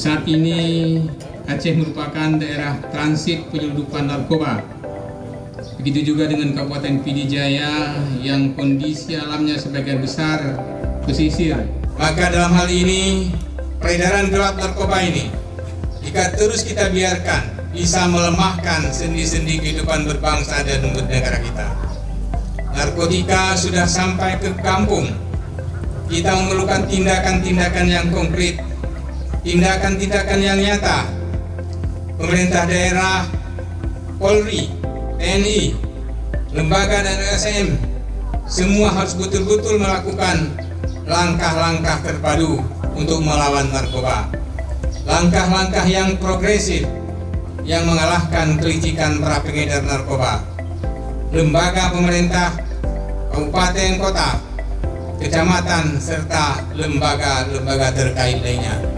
Saat ini Aceh merupakan daerah transit penyelundupan narkoba. Begitu juga dengan Kabupaten Pd Jaya yang kondisi alamnya sebagian besar pesisir. Maka dalam hal ini peredaran gelap narkoba ini, jika terus kita biarkan, bisa melemahkan sendi-sendi kehidupan berbangsa dan bernegara kita. Narkotika sudah sampai ke kampung. Kita memerlukan tindakan-tindakan yang konkret, tindakan-tindakan yang nyata. Pemerintah daerah, Polri, TNI, lembaga dan LSM, semua harus betul-betul melakukan langkah-langkah terpadu untuk melawan narkoba. Langkah-langkah yang progresif yang mengalahkan kelicikan para pengedar narkoba. Lembaga pemerintah, kabupaten, kota, kecamatan, serta lembaga-lembaga terkait lainnya